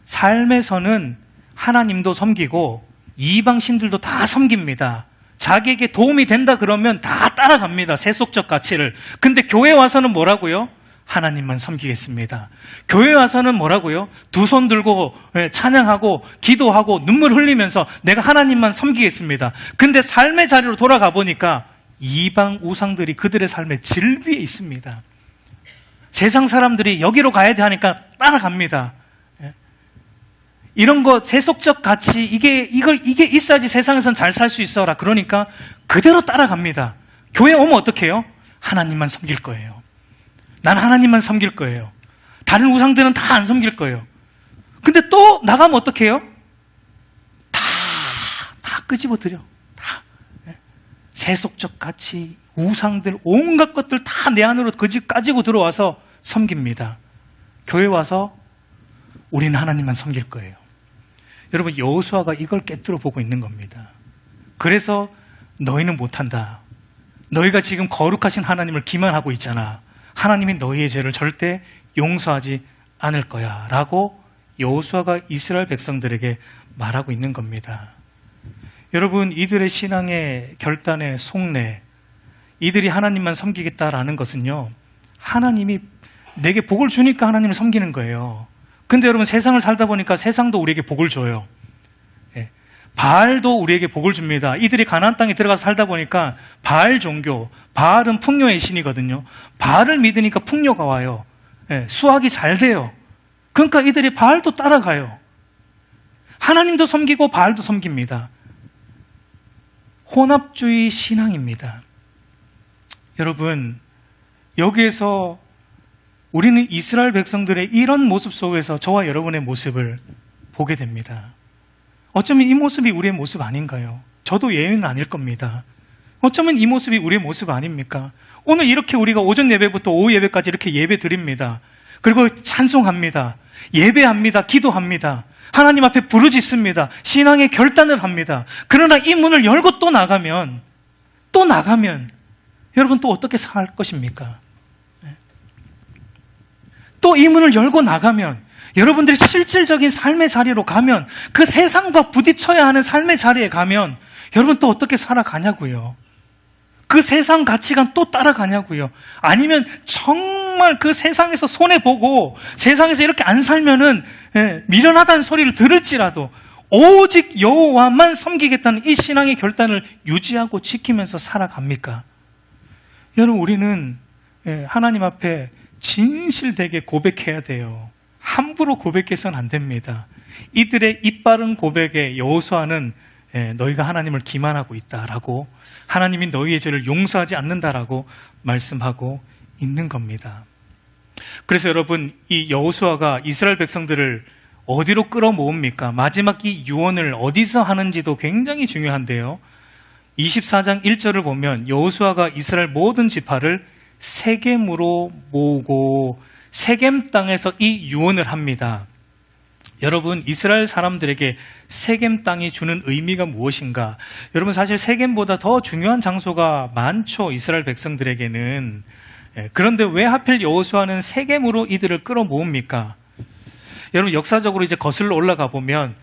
삶에서는 하나님도 섬기고 이방 신들도 다 섬깁니다. 자기에게 도움이 된다 그러면 다 따라갑니다. 세속적 가치를. 근데 교회 와서는 뭐라고요? 하나님만 섬기겠습니다. 교회 와서는 뭐라고요? 두 손 들고 찬양하고 기도하고 눈물 흘리면서 내가 하나님만 섬기겠습니다. 근데 삶의 자리로 돌아가 보니까 이방 우상들이 그들의 삶의 질비에 있습니다. 세상 사람들이 여기로 가야 돼 하니까 따라갑니다. 이런 거 세속적 가치 이게 있어야지 세상에선 잘 살 수 있어라. 그러니까 그대로 따라갑니다. 교회 오면 어떻게 해요? 하나님만 섬길 거예요. 난 하나님만 섬길 거예요. 다른 우상들은 다 안 섬길 거예요. 근데 또 나가면 어떻게 해요? 다 끄집어들여. 다. 세속적 가치, 우상들, 온갖 것들 다 내 안으로 가지고 들어와서 섬깁니다. 교회 와서 우리는 하나님만 섬길 거예요. 여러분, 여호수아가 이걸 꿰뚫어 보고 있는 겁니다. 그래서 너희는 못한다. 너희가 지금 거룩하신 하나님을 기만하고 있잖아. 하나님이 너희의 죄를 절대 용서하지 않을 거야 라고 여호수아가 이스라엘 백성들에게 말하고 있는 겁니다. 여러분, 이들의 신앙의 결단의 속내, 이들이 하나님만 섬기겠다라는 것은요, 하나님이 내게 복을 주니까 하나님을 섬기는 거예요. 근데 여러분, 세상을 살다 보니까 세상도 우리에게 복을 줘요. 바알도 우리에게 복을 줍니다. 이들이 가나안 땅에 들어가서 살다 보니까 바알 종교, 바알은 풍요의 신이거든요. 바알을 믿으니까 풍요가 와요. 수확이 잘 돼요. 그러니까 이들이 바알도 따라가요. 하나님도 섬기고 바알도 섬깁니다. 혼합주의 신앙입니다. 여러분, 여기에서 우리는 이스라엘 백성들의 이런 모습 속에서 저와 여러분의 모습을 보게 됩니다. 어쩌면 이 모습이 우리의 모습 아닌가요? 저도 예외는 아닐 겁니다. 어쩌면 이 모습이 우리의 모습 아닙니까? 오늘 이렇게 우리가 오전 예배부터 오후 예배까지 이렇게 예배 드립니다. 그리고 찬송합니다. 예배합니다. 기도합니다. 하나님 앞에 부르짖습니다. 신앙의 결단을 합니다. 그러나 이 문을 열고 또 나가면 여러분 또 어떻게 살 것입니까? 또 이 문을 열고 나가면 여러분들이 실질적인 삶의 자리로 가면, 그 세상과 부딪혀야 하는 삶의 자리에 가면 여러분 또 어떻게 살아가냐고요. 그 세상 가치관 또 따라가냐고요. 아니면 정말 그 세상에서 손해보고 세상에서 이렇게 안 살면은 미련하다는 소리를 들을지라도 오직 여호와만 섬기겠다는 이 신앙의 결단을 유지하고 지키면서 살아갑니까? 여러분, 우리는 하나님 앞에 진실되게 고백해야 돼요. 함부로 고백해서는 안 됩니다. 이들의 입바른 고백에 여호수아는 너희가 하나님을 기만하고 있다라고, 하나님이 너희의 죄를 용서하지 않는다라고 말씀하고 있는 겁니다. 그래서 여러분, 이 여호수아가 이스라엘 백성들을 어디로 끌어모읍니까? 마지막 이 유언을 어디서 하는지도 굉장히 중요한데요. 24장 1절을 보면 여호수아가 이스라엘 모든 지파를 세겜으로 모으고 세겜 땅에서 이 유언을 합니다. 여러분, 이스라엘 사람들에게 세겜 땅이 주는 의미가 무엇인가? 여러분, 사실 세겜보다 더 중요한 장소가 많죠, 이스라엘 백성들에게는. 그런데 왜 하필 여호수아는 세겜으로 이들을 끌어모읍니까? 여러분, 역사적으로 이제 거슬러 올라가 보면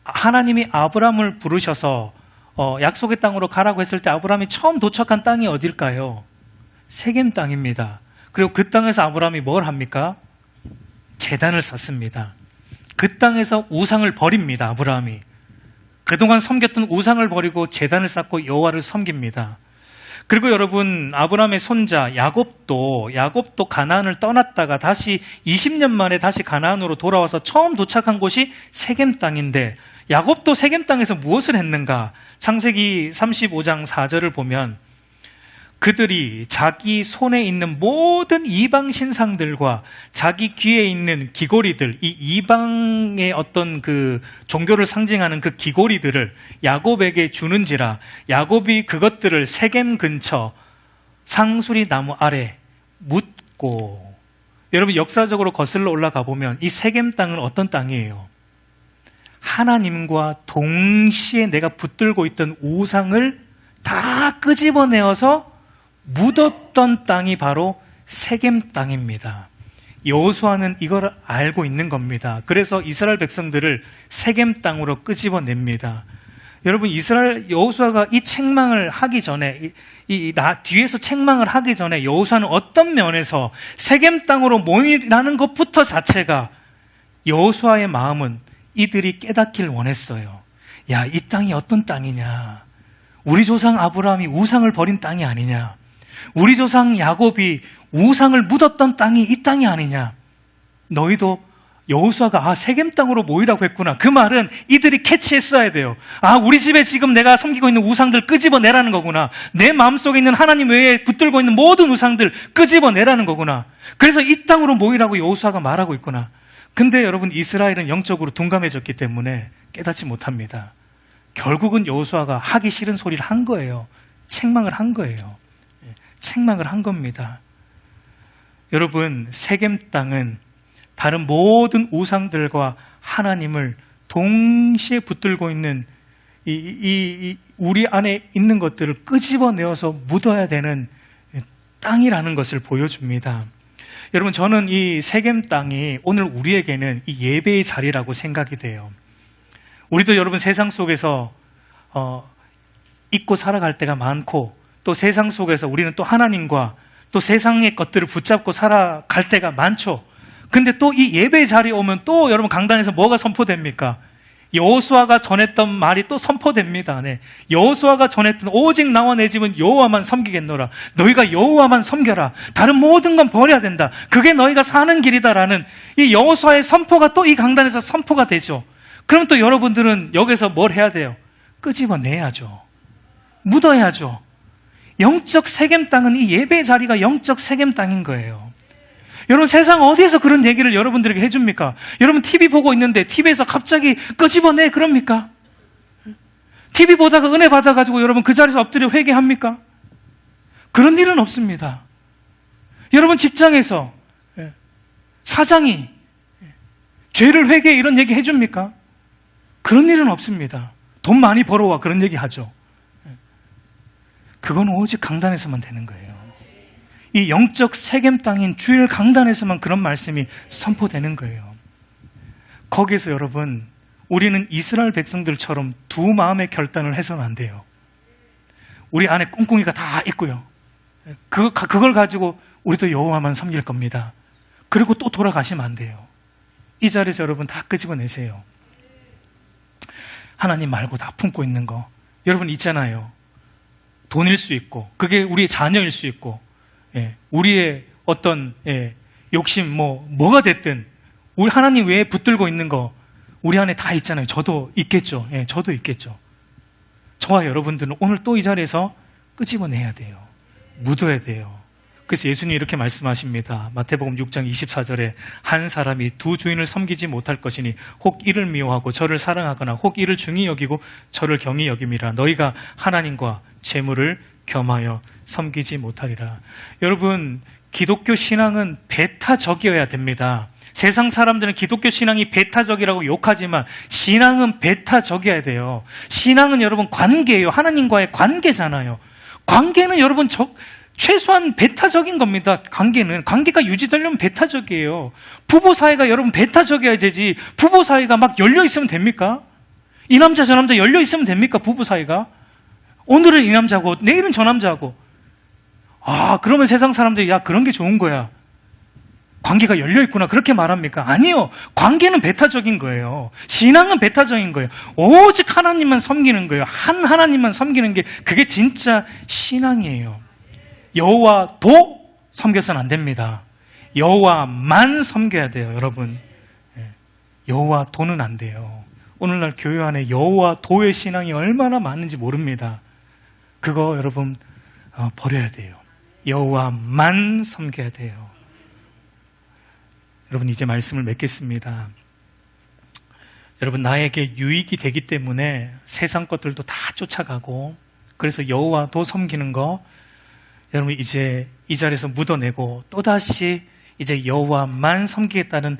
하나님이 아브람을 부르셔서 약속의 땅으로 가라고 했을 때 아브람이 처음 도착한 땅이 어딜까요? 세겜 땅입니다. 그리고 그 땅에서 아브람이 뭘 합니까? 제단을 쌓습니다. 그 땅에서 우상을 버립니다. 아브라함이 그동안 섬겼던 우상을 버리고 제단을 쌓고 여호와를 섬깁니다. 그리고 여러분, 아브라함의 손자 야곱도 가나안을 떠났다가 다시 20년 만에 다시 가나안으로 돌아와서 처음 도착한 곳이 세겜 땅인데, 야곱도 세겜 땅에서 무엇을 했는가? 창세기 35장 4절을 보면 그들이 자기 손에 있는 모든 이방 신상들과 자기 귀에 있는 귀고리들, 이 이방의 어떤 그 종교를 상징하는 그 귀고리들을 야곱에게 주는지라 야곱이 그것들을 세겜 근처 상수리 나무 아래 묻고. 여러분, 역사적으로 거슬러 올라가 보면 이 세겜 땅은 어떤 땅이에요? 하나님과 동시에 내가 붙들고 있던 우상을 다 끄집어내어서 묻었던 땅이 바로 세겜 땅입니다. 여호수아는 이걸 알고 있는 겁니다. 그래서 이스라엘 백성들을 세겜 땅으로 끄집어냅니다. 여러분, 여호수아가 이 책망을 하기 전에, 뒤에서 책망을 하기 전에 여호수아는 어떤 면에서 세겜 땅으로 모이라는 것부터 자체가 여호수아의 마음은 이들이 깨닫기를 원했어요. 야, 이 땅이 어떤 땅이냐? 우리 조상 아브라함이 우상을 버린 땅이 아니냐? 우리 조상 야곱이 우상을 묻었던 땅이 이 땅이 아니냐? 너희도 여호수아가 세겜 땅으로 모이라고 했구나. 그 말은 이들이 캐치했어야 돼요. 우리 집에 지금 내가 섬기고 있는 우상들 끄집어내라는 거구나. 내 마음속에 있는 하나님 외에 붙들고 있는 모든 우상들 끄집어내라는 거구나. 그래서 이 땅으로 모이라고 여호수아가 말하고 있구나. 근데 여러분, 이스라엘은 영적으로 둔감해졌기 때문에 깨닫지 못합니다. 결국은 여호수아가 하기 싫은 소리를 한 거예요. 책망을 한 거예요. 책망을 한 겁니다. 여러분, 세겜 땅은 다른 모든 우상들과 하나님을 동시에 붙들고 있는 우리 안에 있는 것들을 끄집어내어서 묻어야 되는 땅이라는 것을 보여줍니다. 여러분, 저는 이 세겜 땅이 오늘 우리에게는 이 예배의 자리라고 생각이 돼요. 우리도 여러분 세상 속에서 잊고 살아갈 때가 많고, 또 세상 속에서 우리는 또 하나님과 또 세상의 것들을 붙잡고 살아갈 때가 많죠. 근데 또 이 예배의 자리에 오면 또 여러분 강단에서 뭐가 선포됩니까? 여호수아가 전했던 말이 또 선포됩니다. 네. 여호수아가 전했던 오직 나와 내 집은 여호와만 섬기겠노라. 너희가 여호와만 섬겨라. 다른 모든 건 버려야 된다. 그게 너희가 사는 길이다라는 이 여호수아의 선포가 또 이 강단에서 선포가 되죠. 그럼 또 여러분들은 여기서 뭘 해야 돼요? 끄집어내야죠. 묻어야죠. 영적 세겜 땅은 이 예배의 자리가 영적 세겜 땅인 거예요. 여러분, 세상 어디에서 그런 얘기를 여러분들에게 해줍니까? 여러분 TV 보고 있는데 TV에서 갑자기 끄집어내 그럽니까? TV 보다가 은혜 받아가지고 여러분 그 자리에서 엎드려 회개합니까? 그런 일은 없습니다. 여러분 직장에서 사장이 죄를 회개해 이런 얘기 해줍니까? 그런 일은 없습니다. 돈 많이 벌어와 그런 얘기 하죠. 그건 오직 강단에서만 되는 거예요. 이 영적 세겜 땅인 주일 강단에서만 그런 말씀이 선포되는 거예요. 거기서 여러분, 우리는 이스라엘 백성들처럼 두 마음의 결단을 해서는 안 돼요. 우리 안에 꿍꿍이가 다 있고요. 그걸 가지고 우리도 여호와만 섬길 겁니다. 그리고 또 돌아가시면 안 돼요. 이 자리에서 여러분 다 끄집어내세요. 하나님 말고 다 품고 있는 거. 여러분 있잖아요. 돈일 수 있고, 그게 우리의 자녀일 수 있고, 우리의 어떤 욕심 뭐가 됐든 우리 하나님 외에 붙들고 있는 거 우리 안에 다 있잖아요. 저도 있겠죠. 저도 있겠죠. 저와 여러분들은 오늘 또 이 자리에서 끄집어내야 돼요. 묻어야 돼요. 그래서 예수님이 이렇게 말씀하십니다. 마태복음 6장 24절에 한 사람이 두 주인을 섬기지 못할 것이니 혹 이를 미워하고 저를 사랑하거나 혹 이를 중히 여기고 저를 경히 여김이라. 너희가 하나님과 재물을 겸하여 섬기지 못하리라. 여러분, 기독교 신앙은 배타적이어야 됩니다. 세상 사람들은 기독교 신앙이 배타적이라고 욕하지만 신앙은 배타적이어야 돼요. 신앙은 여러분 관계예요. 하나님과의 관계잖아요. 관계는 여러분 최소한 배타적인 겁니다. 관계가 유지되려면 배타적이에요. 부부 사이가 여러분 배타적이어야 되지. 부부 사이가 막 열려 있으면 됩니까? 이 남자 저 남자 열려 있으면 됩니까? 부부 사이가? 오늘은 이 남자고 내일은 저 남자고. 그러면 세상 사람들이 야 그런 게 좋은 거야. 관계가 열려 있구나 그렇게 말합니까? 아니요. 관계는 배타적인 거예요. 신앙은 배타적인 거예요. 오직 하나님만 섬기는 거예요. 한 하나님만 섬기는 게 그게 진짜 신앙이에요. 여호와도 섬겨서는 안 됩니다. 여호와만 섬겨야 돼요, 여러분. 여호와도는 안 돼요. 오늘날 교회 안에 여호와도의 신앙이 얼마나 많은지 모릅니다. 그거 여러분 버려야 돼요. 여호와만 섬겨야 돼요. 여러분 이제 말씀을 맺겠습니다. 여러분 나에게 유익이 되기 때문에 세상 것들도 다 쫓아가고 그래서 여호와도 섬기는 거 여러분 이제 이 자리에서 묻어내고 또다시 이제 여호와만 섬기겠다는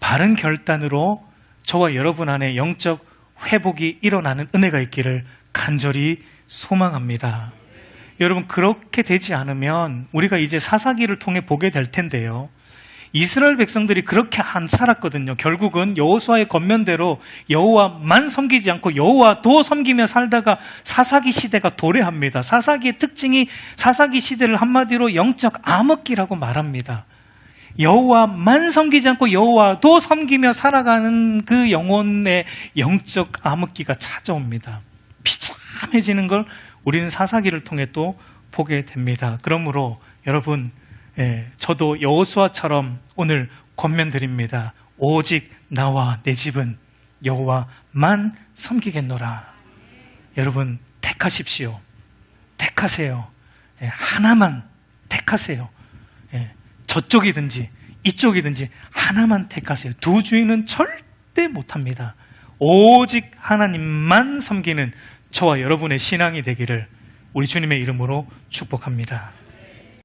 바른 결단으로 저와 여러분 안에 영적 회복이 일어나는 은혜가 있기를 간절히 소망합니다. 여러분 그렇게 되지 않으면 우리가 이제 사사기를 통해 보게 될 텐데요. 이스라엘 백성들이 그렇게 안 살았거든요. 결국은 여호수아의 권면대로 여호와만 섬기지 않고 여호와도 섬기며 살다가 사사기 시대가 도래합니다. 사사기의 특징이 사사기 시대를 한마디로 영적 암흑기라고 말합니다. 여호와만 섬기지 않고 여호와도 섬기며 살아가는 그 영혼의 영적 암흑기가 찾아옵니다. 비참해지는 걸 우리는 사사기를 통해 또 보게 됩니다. 그러므로 여러분 저도 여호수아처럼 오늘 권면드립니다. 오직 나와 내 집은 여호와만 섬기겠노라. 여러분 택하십시오. 택하세요. 하나만 택하세요. 저쪽이든지 이쪽이든지 하나만 택하세요. 두 주인은 절대 못합니다. 오직 하나님만 섬기는 저와 여러분의 신앙이 되기를 우리 주님의 이름으로 축복합니다.